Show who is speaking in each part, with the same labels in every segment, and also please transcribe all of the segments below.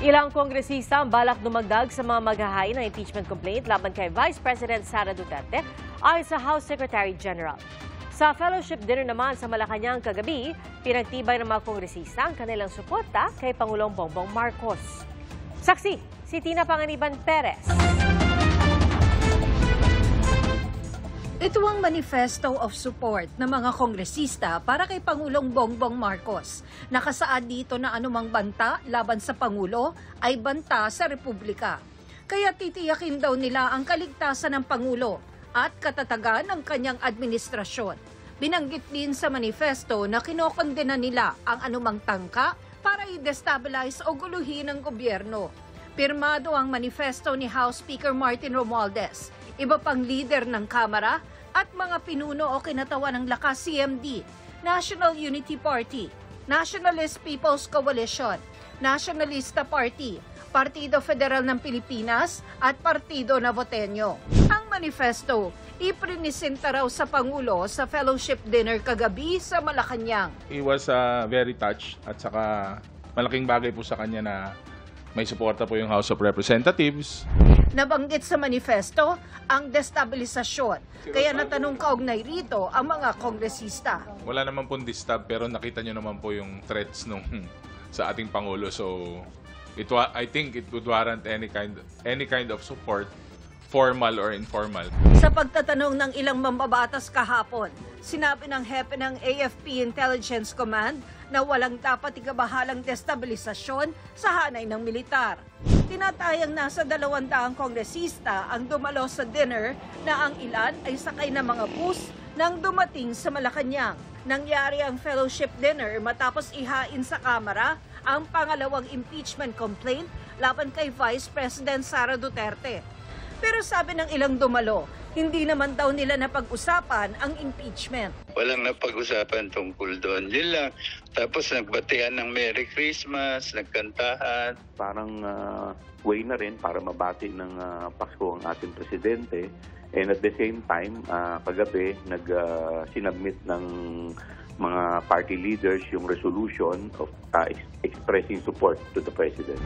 Speaker 1: Ilang kongresista ang balak dumagdag sa mga maghahain ng impeachment complaint laban kay Vice President Sara Duterte ayon sa House Secretary General. Sa fellowship dinner naman sa Malacanang kagabi, pinagtibay ng mga kongresista ang kanilang suporta kay Pangulong Bongbong Marcos. Saksi, si Tina Panganiban Perez.
Speaker 2: Ito ang manifesto of support ng mga kongresista para kay Pangulong Bongbong Marcos. Nakasaad dito na anumang banta laban sa Pangulo ay banta sa Republika. Kaya titiyakin daw nila ang kaligtasan ng Pangulo at katatagan ng kanyang administrasyon. Binanggit din sa manifesto na kinokondena nila ang anumang tangka para i-destabilize o guluhin ang gobyerno. Pirmado ang manifesto ni House Speaker Martin Romualdez, iba pang leader ng Kamara at mga pinuno o kinatawan ng Lakas CMD, National Unity Party, Nationalist People's Coalition, Nationalista Party, Partido Federal ng Pilipinas at Partido Navoteño. Ang manifesto, iprinisenta raw sa Pangulo sa fellowship dinner kagabi sa Malacanang.
Speaker 3: He was very touched at saka malaking bagay po sa kanya na may suporta po yung House of Representatives.
Speaker 2: Nabanggit sa manifesto ang destabilisasyon. Kaya natanong kaugnay rito ang mga kongresista.
Speaker 3: Wala naman pong disturb pero nakita nyo naman po yung threats sa ating Pangulo. So I think it would warrant any kind of support, formal or informal.
Speaker 2: Sa pagtatanong ng ilang mambabatas kahapon, sinabi ng hepe ng AFP Intelligence Command na walang dapat ikabahalang destabilisasyon sa hanay ng militar. Tinatayang nasa 200 kongresista ang dumalo sa dinner na ang ilan ay sakay ng mga bus nang dumating sa Malacanang. Nangyari ang fellowship dinner matapos ihain sa Kamara ang pangalawang impeachment complaint laban kay Vice President Sara Duterte. Pero sabi ng ilang dumalo, hindi naman daw nila napag-usapan ang impeachment.
Speaker 4: Walang napag-usapan tungkol doon. Yun lang. Tapos nagbatihan ng Merry Christmas, nagkantahan.
Speaker 5: Parang way na rin para mabati ng Pasko ang ating presidente. And at the same time, kagabi, sinubmit ng mga party leaders yung resolution of expressing support to the president.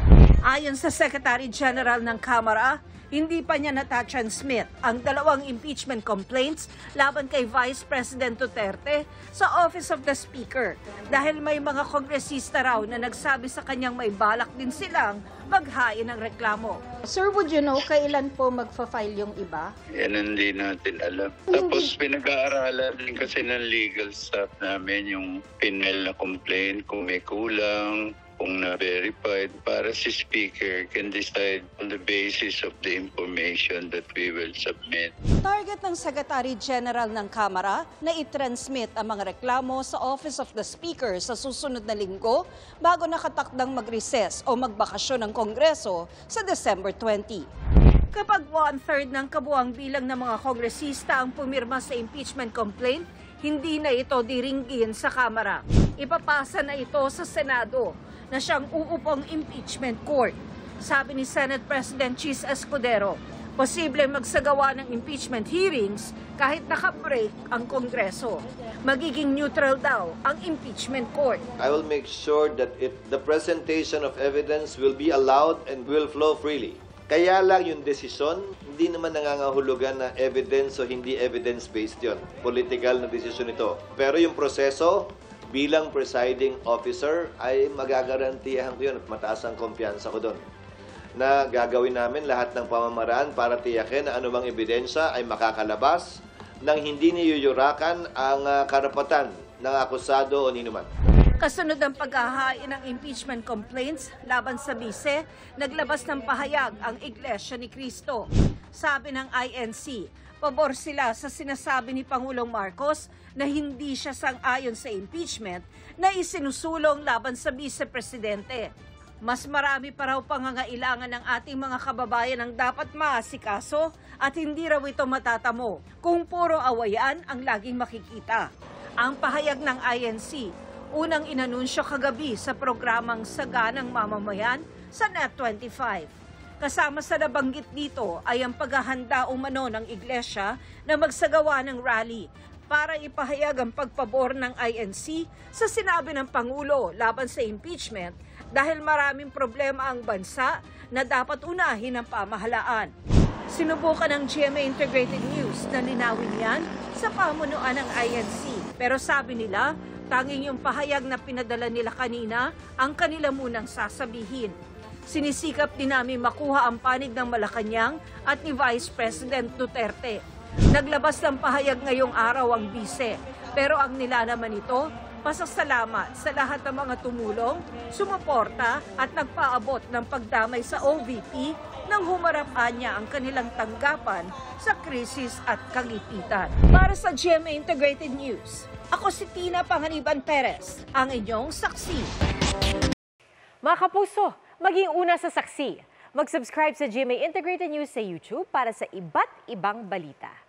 Speaker 2: Ayon sa Secretary General ng Kamara, hindi pa niya natatransmit ang dalawang impeachment complaints laban kay Vice President Duterte sa Office of the Speaker dahil may mga kongresista raw na nagsabi sa kanyang may balak din silang maghain ng reklamo.
Speaker 6: Sir, would you know kailan po magfa-file yung iba?
Speaker 4: Yan hindi natin alam. Tapos pinag-aaralan din kasi ng legal staff namin yung final na complaint kung may kulang, kung na-verified, para si Speaker can decide on the basis of the information that we will submit.
Speaker 6: Target ng Secretary General ng Kamara na i-transmit ang mga reklamo sa Office of the Speaker sa susunod na linggo bago nakatakdang mag-recess o magbakasyon ng Kongreso sa December 20.
Speaker 2: Kapag 1/3 ng kabuang bilang ng mga kongresista ang pumirma sa impeachment complaint, hindi na ito diringgin sa Kamara. Ipapasa na ito sa Senado na siyang uupong impeachment court. Sabi ni Senate President Chis Escudero, posible magsagawa ng impeachment hearings kahit naka-break ang Kongreso. Magiging neutral daw ang impeachment court.
Speaker 7: I will make sure that the presentation of evidence will be allowed and will flow freely. Kaya lang yung desisyon, hindi naman nangangahulugan na evidence o hindi evidence-based yun. Political na desisyon ito. Pero yung proseso, bilang presiding officer, ay magagarantiyahan ko yun at mataas ang kumpiyansa ko doon. Na gagawin namin lahat ng pamamaraan para tiyakin na anumang ebidensya ay makakalabas nang hindi niyuyurakan ang karapatan ng akusado o ninuman.
Speaker 2: Kasunod ang paghahain ng impeachment complaints laban sa bise, naglabas ng pahayag ang Iglesia ni Cristo. Sabi ng INC, pabor sila sa sinasabi ni Pangulong Marcos na hindi siya sang-ayon sa impeachment na isinusulong laban sa vice-presidente. Mas marami pa raw pangangailangan ng ating mga kababayan ang dapat maasikaso at hindi raw ito matatamo kung puro awayan ang laging makikita. Ang pahayag ng INC, unang inanunsyo kagabi sa programang Saganang Mamamayan sa Net25. Kasama sa nabanggit dito ay ang paghahanda umano ng Iglesia na magsagawa ng rally para ipahayag ang pagpabor ng INC sa sinabi ng Pangulo laban sa impeachment dahil maraming problema ang bansa na dapat unahin ng pamahalaan. Sinubukan ng GMA Integrated News na linawin yan sa pamunuan ng INC. Pero sabi nila, tanging yung pahayag na pinadala nila kanina ang kanila munang sasabihin. Sinisikap din namin makuha ang panig ng Malacanang at ni Vice President Duterte. Naglabas ng pahayag ngayong araw ang bise, pero ang nilalaman nito, pasasalamat sa lahat ng mga tumulong, sumuporta at nagpaabot ng pagdamay sa OVP nang humarap niya ang kanilang tanggapan sa krisis at kagipitan. Para sa GMA Integrated News, ako si Tina Panganiban Perez, ang inyong saksi.
Speaker 1: Mga kapuso, maging una sa saksi. Mag-subscribe sa GMA Integrated News sa YouTube para sa iba't ibang balita.